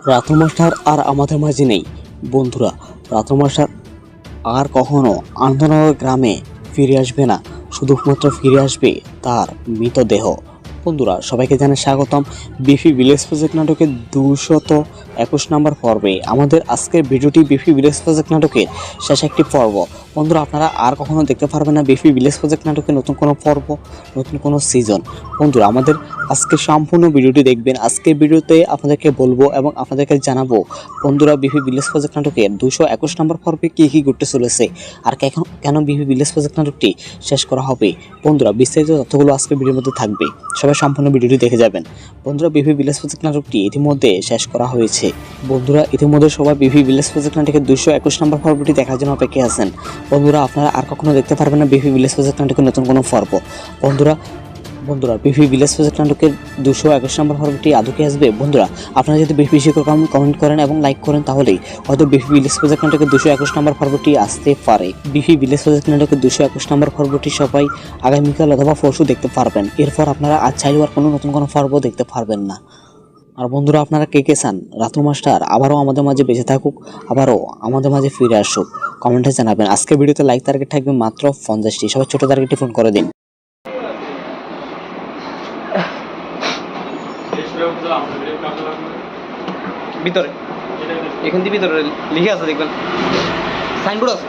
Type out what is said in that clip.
Ratul master আর আমাদের মাঝে নেই। বন্ধুরা, রাতুল মাস্টার আর কখনো আনন্দনগর গ্রামে ফিরে আসবে না, শুধুমাত্র ফিরে আসবে তার মৃতদেহ। বন্ধুরা, সবাইকে জানাই স্বাগতম বিফি ভিলেজ প্রজেক্ট নাটকের 221 নম্বর পর্বে। আমাদের আজকের ভিডিওটি বিফি ভিলেজ প্রজেক্ট নাটকের শেষ একটি পর্ব। বন্ধুরা, আপনারা আর কখনো দেখতে পারবেন না বিফি ভিলেজ প্রজেক্ট নাটকের নতুন কোনো পর্ব, নতুন কোনো সিজন। বন্ধুরা, আমাদের আজকে সম্পূর্ণ ভিডিওটি দেখবেন। আজকের ভিডিওতে আপনাদেরকে বলবো এবং আপনাদেরকে জানাবো বন্ধুরা বিফি ভিলেজ প্রজেক্ট নাটকের 221 নম্বর পর্বে কী কী ঘটতে চলেছে আর কেন বিফি ভিলেজ প্রজেক্ট নাটকটি শেষ করা হবে। বন্ধুরা, বিস্তারিত তথ্যগুলো আজকের ভিডিওর মধ্যে থাকবে, সবাই সম্পূর্ণ ভিডিওটি দেখে যাবেন। বন্ধুরা, বিফি ভিলেজ প্রজেক্ট নাটকটি ইতিমধ্যে শেষ করা হয়েছে। বন্ধুরা, ইতিমধ্যে সবাই বিফি ভিলেজ প্রজেক্ট নাটকের 221 নম্বর পর্বটি দেখার জন্য অপেক্ষায় আছেন। বন্ধুরা, আপনারা আর কখনো দেখতে পারবেন না বিফি ভিলেজ প্রজেক্ট নাটকের নতুন কোনো পর্ব। বন্ধুরা বিফি ভিলেজ প্রজেক্ট নাটকের 221 নম্বর পর্বটি আদৌ কি আসবে? বন্ধুরা, আপনারা যদি বেশি বেশি করে কমেন্ট করেন এবং লাইক করেন তাহলেই হয়তো বিফি ভিলেজ প্রজেক্ট নাটকের 221 নম্বর পর্বটি আসতে পারে। বিফি ভিলেজ প্রজেক্ট নাটকের 221 নম্বর পর্বটি সবাই আগামীকাল অথবা পরশু দেখতে পারবেন। এরপর আপনারা আর চাইলেও আর কোনো নতুন কোনো পর্ব দেখতে পারবেন না। আর বন্ধুরা, আপনারা কে কে চান রাতুল মাস্টার আবারও আমাদের মাঝে বেঁচে থাকুক, আবারও আমাদের মাঝে ফিরে আসুক? কমেন্টে জানাবেন। আজকের ভিডিওতে লাইক টার্গেট থাকবে মাত্র 50টি। সবাই ছোট টার্গেটটি ফোন করে দিন। ভিতরে এখান থেকে ভিতরে লিখে আছে, দেখবেন সাইনবোর্ড আছে।